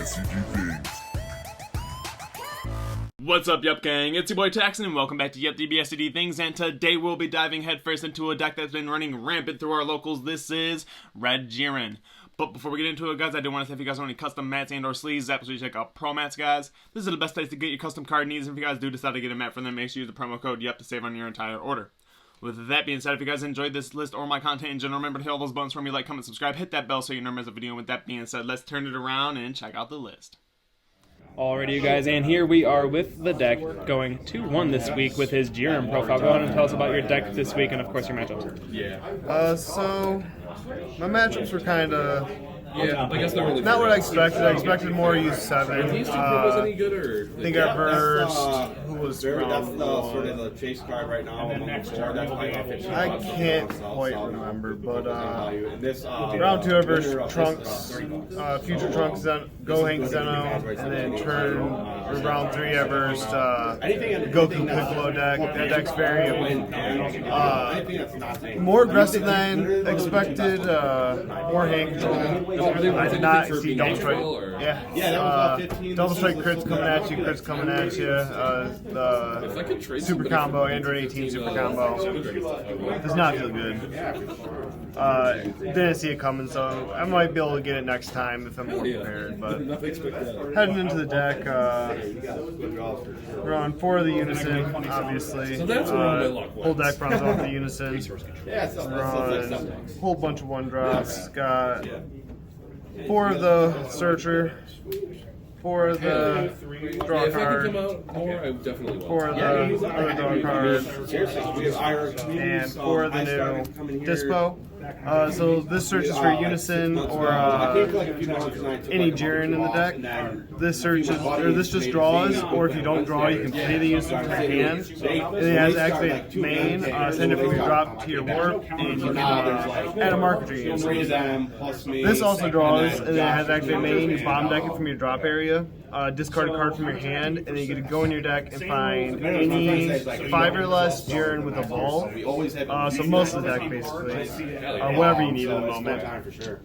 DBSCG things. What's up, Yup gang? It's your boy Taxon, and welcome back to Yup DBSCG Things, and today we'll be diving headfirst into a deck that's been running rampant through our locals. This is Red Jiren. But before we get into it, guys, I do want to say if you guys want any custom mats and or sleeves, absolutely check out Promats, guys. This is the best place to get your custom card needs, and if you guys do decide to get a mat from them, make sure you use the promo code YUP to save on your entire order. With that being said, if you guys enjoyed this list or my content in general, remember to hit all those buttons for me, like, comment, subscribe, hit that bell so you never miss a video. And with that being said, let's turn it around and check out the list. Alrighty, you guys, and here we are with the deck going 2-1 this week with his Jiren profile. Go ahead and tell us about your deck this week and, of course, your matchups. So my matchups were kind of I guess not really. not what I expected. I expected more to use 7. These two promos any good or? I think I versed who was That's round sort one. of the chase card right now. I can't quite remember, but This round 2 I versed Trunks, Future Trunks, Gohan Zeno, and then round 3 I versed Goku Piccolo deck. That deck's very more aggressive than expected, more hand control. I did not see double strike. Double strike crits coming at you. The super combo, Android 18 super combo, does not feel good. Didn't see it coming, so I might be able to get it next time if I'm more prepared. But heading into the deck, we're on 4 of the Unison, obviously. Whole deck runs off the Unison. Run a whole bunch of 1-drops. Got 4 of the Searcher, 4 of the draw card, 4 of the other draw card, and 4 of the new Dispo. So this search is for Unison or any Jiren in the deck. This this just draws, or if you don't draw, you can play the Unison from your hand. And it has activate main, send it from your drop to your warp, and you can add a marker to your Unison. This also draws, and it has activate main. You bomb deck it from your drop area, discard a card from your hand, and then you get to go in your deck and find any 5 or less Jiren with a ball. So most of the deck basically. Whatever you need in the moment.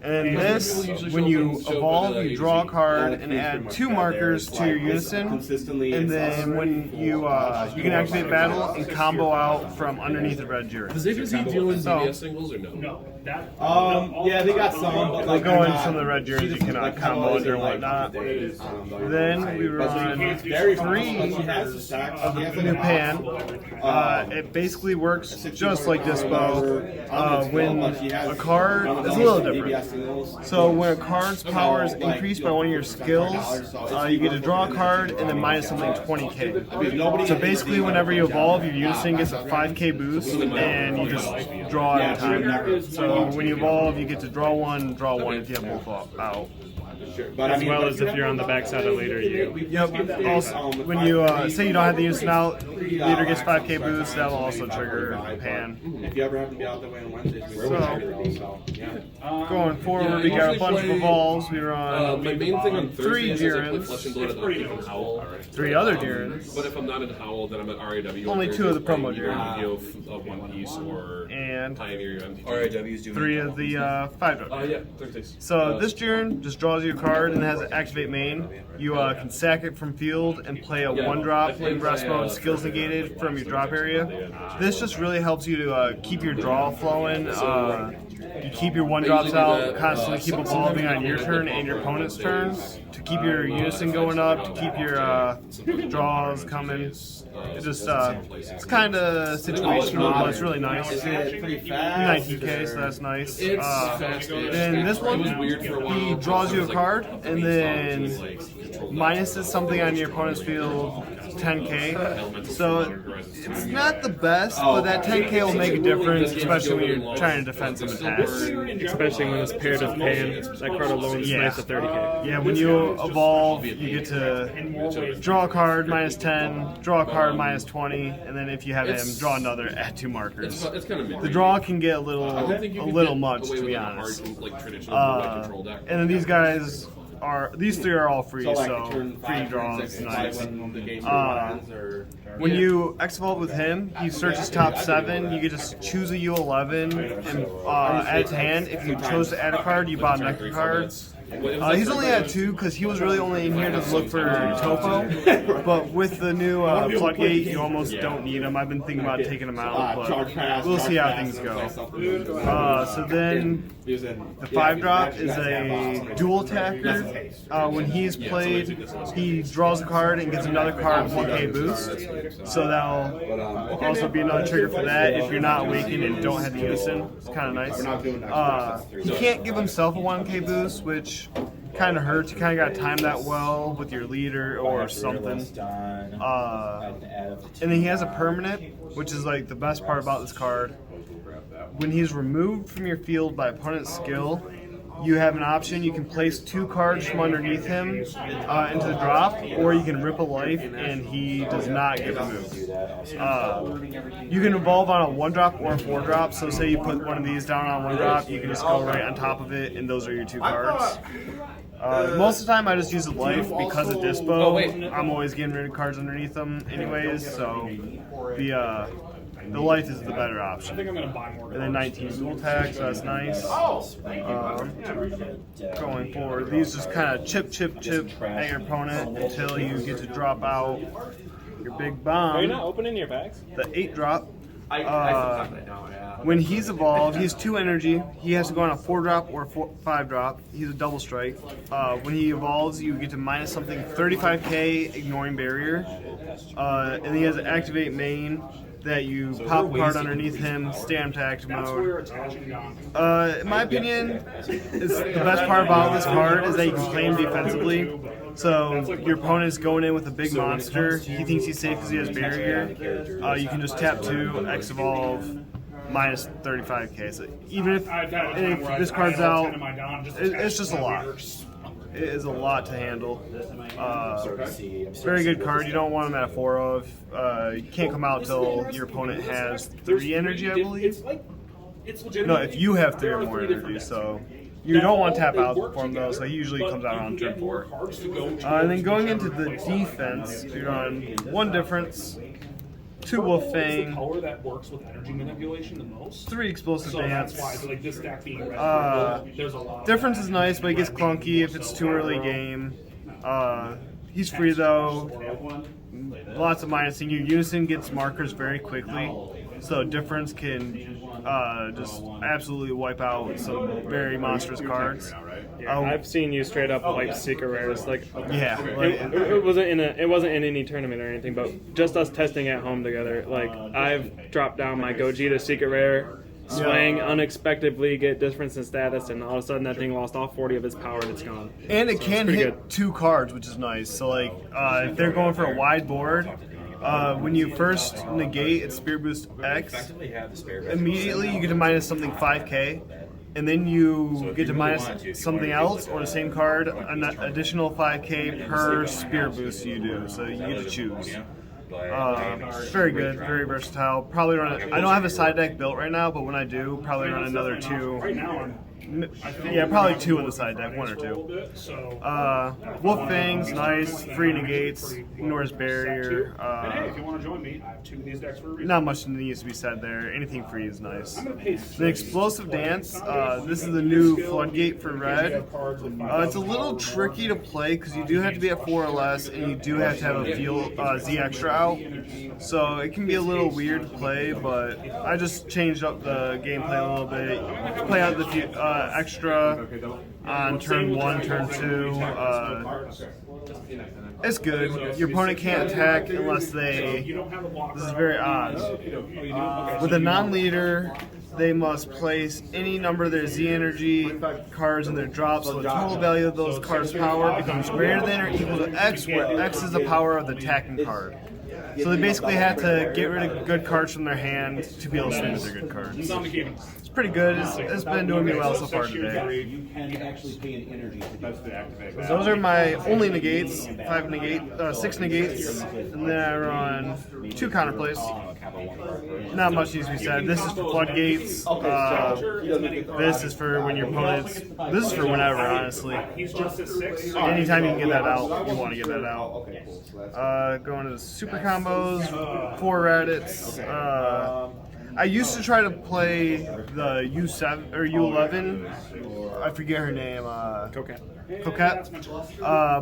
And this, when you evolve, you draw a card and add 2 markers to your Unison. And then when you can activate battle and combo out from underneath the Red Jiren. Does ABC deal in DBS singles or no? Yeah, they got some. Like going from the Red Jirens, you can combo under and whatnot. Then we run 3 of the new pan. It basically works just like Dispo. When a card is a little different. So when a card's power is increased by one of your skills, you get to draw a card and then minus something 20k. So basically, whenever you evolve, your Unison gets a 5k boost, and you just draw every time. So when you evolve, you get to draw one if you have both out. As well as if you're on the backside of later you. Yep. Also, when you say you don't have the Unison out, leader gets 5k boost. That will also trigger pan. If you ever happen to be out that way on Wednesdays, Going forward, we got a bunch of evolves. We run My main thing on 3 Thursdays is I play Flesh and Blood Jirens, and not even Howl. 3 other Jirens, But if I'm not in Howl, then I'm at RAW. Only 2 of the promo Jiren. Of One Piece or and Pioneer MTG. RAW's doing 3 of the 5-drop. Yeah, Thursdays. So this Jiren just draws you a card and has an activate main. You can sack it from field and play a 1-drop in rest mode, skills negated from your drop area. This just really helps you to keep your draw flowing. You keep your 1-drops out, constantly keep evolving on your turn and your opponent's turn, to keep your Unison going up, to keep your draws coming. It just, it's kind of situational, but it's really nice. 19k, so that's nice. Then this one, he draws you a card, and then minuses something on your opponent's field, 10k. So it's not the best, but that 10k will make a difference, especially when you're trying to defend some attacks. Especially when it's paired with pan. That card alone is nice at 30k. Yeah, when you evolve, you get to draw a card, minus 10, draw a card, minus 20, and then if you have him, draw another, add 2 markers. It's kind of The draw can get a little much, to be honest. And then these guys these 3 are all free, so free draws, nice. When you X-Evolve with him, he searches top 7, you get to choose a U11 and add to hand. If you chose to add a card, you bottom deck a card. He's only at 2 because he was really only in here to look for topo. But with the new floodgate, you almost don't need him. I've been thinking about taking him out, but we'll see how things go. So then the 5-drop is a dual attacker. When he's played, he draws a card and gets another card 1k boost. So that'll also be another trigger for that if you're not awakened and don't have the unison. It's kind of nice. He can't give himself a 1k boost, which kind of hurts. You kind of got to time that well with your leader or something. And then he has a permanent, which is like the best part about this card. When he's removed from your field by opponent's skill, you have an option. You can place 2 cards from underneath him into the drop, or you can rip a life and he does not get removed. You can evolve on a 1-drop or a 4-drop. So say you put one of these down on 1-drop, you can just go right on top of it, and those are your 2 cards. Most of the time I just use a life because of Dispo. I'm always getting rid of cards underneath them anyways, so the life is the better option. And then 19 dual attack, so that's nice. Going forward, these just kind of chip at your opponent until you get to drop out your big bomb. Are you not opening your packs? The 8-drop. When he's evolved, he has 2 energy. He has to go on a 4-drop or a 5-drop. He's a double strike. When he evolves, you get to minus something 35k, ignoring barrier. And he has an activate main that you pop a card underneath him, stay on attack mode. In my opinion, it's the best part about this card is that you can play him defensively. So your opponent's going in with a big monster. He thinks he's safe because he has barrier. You can just tap 2, X evolve, minus 35k. So even if this card's out, it's just a lot. It is a lot to handle. Very good card. You don't want him at a 4 of. You can't come out till your opponent has 3 energy, I believe. No, if you have 3 or more energy. So you don't want to tap out for him though. So he usually comes out on turn 4. And then going into the defense, you're on 1 difference. 2 Wolf Fang, color that works with energy manipulation the most. 3 Explosive Dance. That's why, like this stack being red, there's a lot. Difference is nice, but it gets clunky if it's too early game. He's free though. Lots of minusing. Your Unison gets markers very quickly, so Difference can just absolutely wipe out some very monstrous cards. Yeah, I've seen you straight up wipe secret rares. Like, yeah, it wasn't in any tournament or anything, but just us testing at home together. Like, I've dropped down my Gogeta secret rare, swang, unexpectedly get difference in status, and all of a sudden that thing lost all 40 of its power and it's gone. And it can hit 2 cards, which is nice. So like, if they're going for a wide board, when you first negate its Spirit Boost X, immediately you get to minus something 5k. And then you get to minus something else or the same card, an additional 5k per Spirit Boost you do. So you get to choose. Very good, very versatile. Probably run. I don't have a side deck built right now, but when I do, probably run another 2. Yeah, probably 2 in the side deck, 1 or 2. Wolf Fangs, nice. Free negates, ignores barrier. If you want to join me, I have 2 of these decks for a reason. Not much needs to be said there. Anything free is nice. The Explosive Dance. This is the new floodgate for red. It's a little tricky to play because you do have to be at 4 or less, and you do have to have a field Z extra out. So it can be a little weird to play, but I just changed up the gameplay a little bit. Play out the extra on turn 1, turn 2. It's good. Your opponent can't attack unless they. This is very odd. With a non-leader, they must place any number of their Z energy cards in their drop, so the total value of those cards' power becomes greater than or equal to X, where X is the power of the attacking card. So they basically have to get rid of good cards from their hand to be able to swing with their good cards. It's pretty good. It's been doing me well so far today. Those are my only negates. 6 negates, and then I run 2 counterplays. Not much needs to be said. This is for floodgates. This is for when your opponent's. This is for whenever, honestly. Anytime you can get that out, you want to get that out. Going to the super combos, 4 Radits. I used to try to play the U7 or U11. I forget her name. Coquette.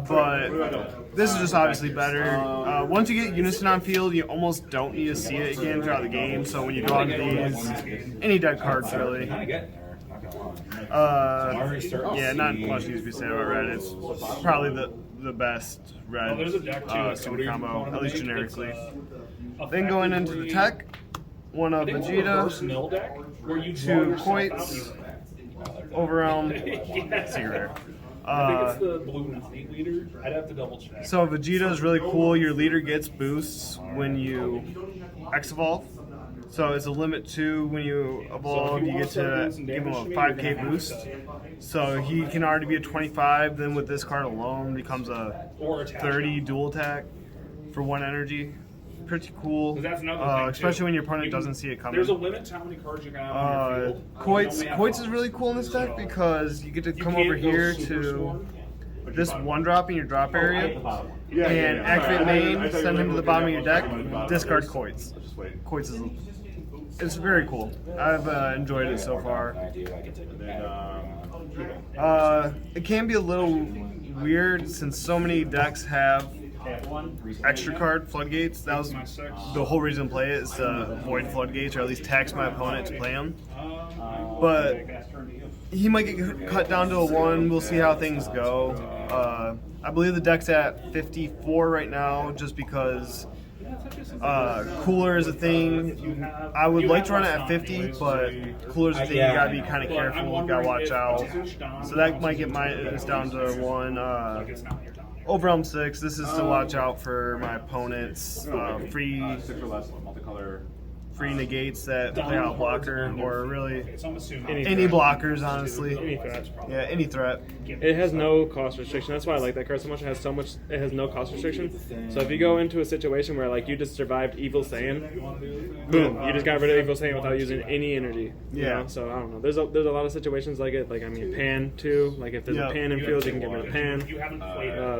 But this is just obviously better. Once you get Unison on field, you almost don't need to see it again throughout the game. So when you draw these, any dead cards really. Yeah, not much needs to be said about red. It's probably the best red super combo, at least generically. Then going into the tech, one of Vegeta, 2 Quoits, Overwhelm, Secret Rare. I think it's the blue 9 leader. I'd have to double check. So Vegeta is really cool. Your leader gets boosts when you X evolve. So it's a limit 2 when you evolve. You get to give him a 5k boost. So he can already be a 25. Then with this card alone, becomes a 30 dual attack for 1 energy. Pretty cool, especially when your opponent doesn't see it coming. There's a limit to how many cards you can have on your field. Quoits is really cool in this deck because you get to come over here to this 1-drop in your drop area and activate main, send him to the bottom of your deck, discard Quoits. Quoits is it's very cool. I've enjoyed it so far. It can be a little weird since so many decks have extra card floodgates. That was the whole reason to play it, is to avoid floodgates or at least tax my opponent to play them. But he might get cut down to a 1. We'll see how things go. I believe the deck's at 54 right now just because cooler is a thing. I would like to run it at 50, but cooler is a thing. You gotta be kind of careful. You gotta watch out. So that might get mine down to 1. Overwhelm 6. This is to watch out for my opponent's free negates that play out blocker, or really any blockers, honestly. Any threat. Yeah, any threat. It has no cost restriction. That's why I like that card so much. It has no cost restriction. So if you go into a situation where like you just survived Evil Saiyan, boom, you just got rid of Evil Saiyan without using any energy. You know? So I don't know. There's a lot of situations like it. Like I mean, Pan too. Like if there's a Pan in field, you can get rid of Pan.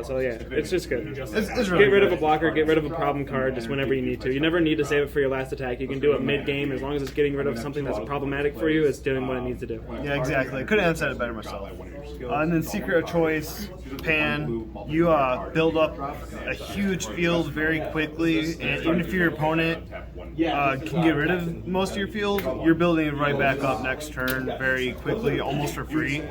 So yeah, it's just good. It's really get rid of a blocker. Get rid of a problem card just whenever you need to. You never need to save it for your last attack. You can do it mid-game as long as it's getting rid of something that's problematic for you. It's doing what it needs to do. Yeah, exactly. Couldn't have said it better myself. And then Secret of Choice, Pan, you build up a huge field very quickly, and even if your opponent can get rid of most of your field, you're building it right back up next turn very quickly, almost for free.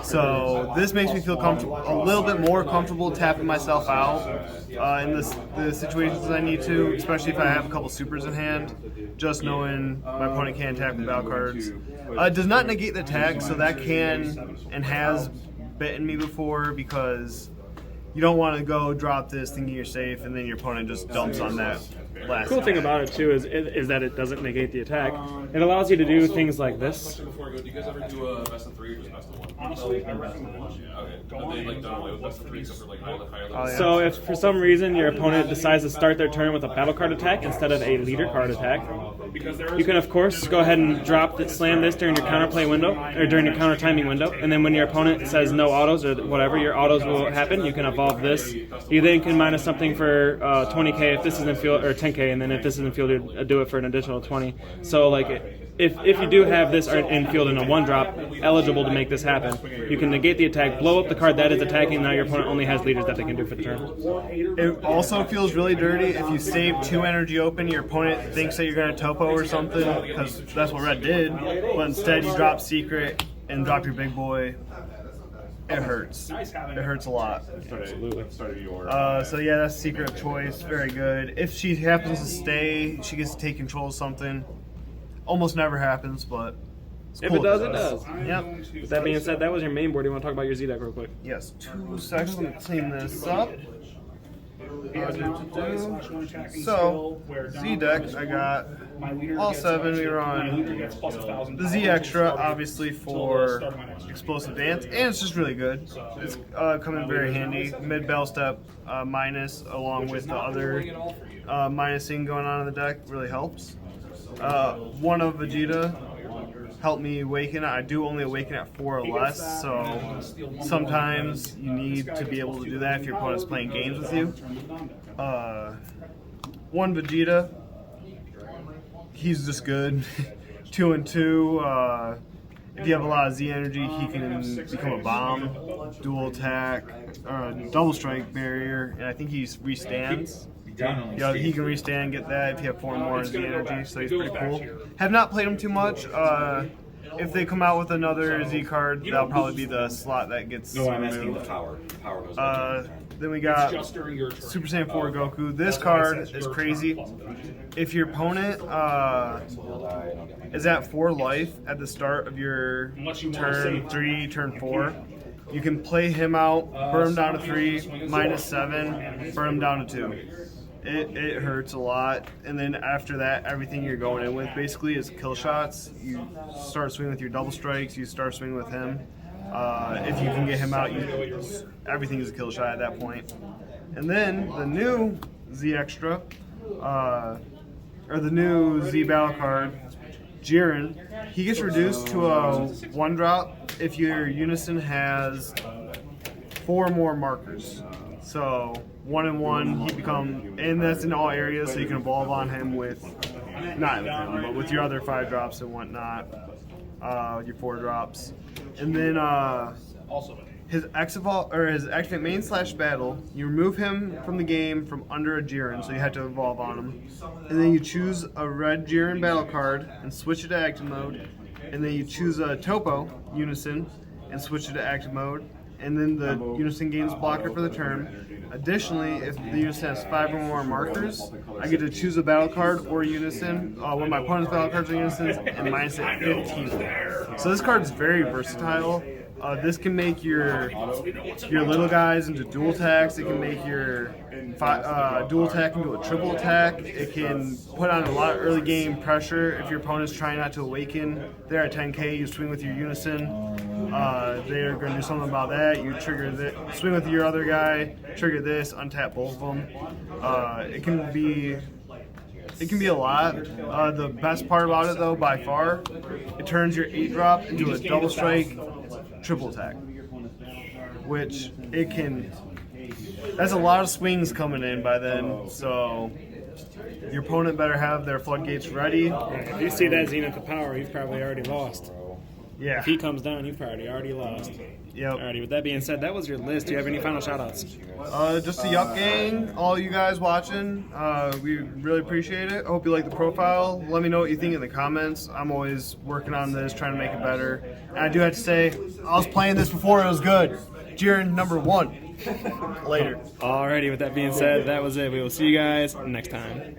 So this makes me feel a little bit more comfortable tapping myself out in the situations I need to, especially if I have a couple supers in hand. Just knowing my opponent can't attack with battle cards. It does not negate the attack, so that can and has bitten me before, because you don't want to go drop this thinking you're safe and then your opponent just dumps on that last cool thing about it too is that it doesn't negate the attack. It allows you to do things like this. Before we go, do you guys ever do a best of 3 or just best of 1? Honestly, I recommend Have they like done away with best of 3 except for like higher level? So if for some reason your opponent decides to start their turn with a battle card attack instead of a leader card attack, you can of course go ahead and slam this during your counterplay window, or during your counter timing window, and then when your opponent says no autos or whatever, your autos will happen. You can evolve this. You then can minus something for 20k if this is in field, or 10k, and then if this is in field, you do it for an additional 20. So like if you do have this in field in a 1-drop eligible to make this happen, you can negate the attack, blow up the card that is attacking. Now your opponent only has leaders that they can do for the turn. It also feels really dirty if you save 2 energy open, your opponent thinks that you're going to topo or something, because that's what red did, but instead you drop Secret and drop your big boy. It hurts. It hurts a lot. Absolutely. So yeah, that's Secret of Choice. Very good. If she happens to stay, she gets to take control of something. Almost never happens, but it's cool. If it does, it does. Yep. With that being said, that was your main board. Do you want to talk about your Z deck real quick? Yes. 2 seconds. Let me clean this up. So, Z deck, I got all 7. We run the Z extra, obviously, for explosive dance, and it's just really good. It's coming very handy. Mid bell step minus, along with the other minusing going on in the deck, really helps. One of Vegeta helped me awaken. I do only awaken at 4 or less, so sometimes you need to be able to do that if your opponent's playing games with you. One Vegeta, he's just good. 2 and 2. If you have a lot of Z energy, he can become a bomb, dual attack, double strike barrier, and I think he restands. Yeah, he can restand, get that if you have 4 more Z energy, so he's pretty cool. Have not played him too much. If they come out with another Z card, that'll probably be the slot that gets removed. Then we got Super Saiyan 4 Goku. This card is crazy. If your opponent is at 4 life at the start of your turn 3, turn 4, you can play him out, burn him down to 3, -7, burn him down to 2. It hurts a lot, and then after that, everything you're going in with basically is kill shots. You start swinging with your double strikes, you start swinging with him. If you can get him out, everything is a kill shot at that point. And then the new Z Extra, or the new Z Battle card, Jiren, he gets reduced to a 1-drop if your unison has 4 more markers. So 1 and 1, he and that's in all areas, so you can evolve on him with, not with him, but with your other 5 drops and whatnot, your 4 drops. And then his activate main / battle, you remove him from the game from under a Jiren, so you have to evolve on him. And then you choose a red Jiren battle card and switch it to active mode. And then you choose a Topo Unison and switch it to active mode. And then the Unison gains blocker for the turn. Additionally, if the Unison has 5 or more markers, I get to choose a battle card or Unison. One of my opponent's battle cards are Unisons, and mine's at 15. So this card is very versatile. This can make your little guys into dual attacks. It can make your dual attack into a triple attack. It can put on a lot of early game pressure if your opponent's trying not to awaken. They're at 10k, you swing with your Unison. They're going to do something about that. You trigger this, swing with your other guy, trigger this, untap both of them. It can be a lot. The best part about it, though, by far, it turns your 8-drop into a double strike, triple attack. Which it can. That's a lot of swings coming in by then. So your opponent better have their floodgates ready. If you see that Zenith of Power, you've probably already lost. Yeah. If he comes down, you've probably already lost. Yep. Alrighty, with that being said, that was your list. Do you have any final shout-outs? Just the Yuhp gang, all you guys watching, we really appreciate it. I hope you like the profile. Let me know what you think in the comments. I'm always working on this, trying to make it better. And I do have to say, I was playing this before it was good. Jiren #1. Later. Alrighty, with that being said, that was it. We will see you guys next time.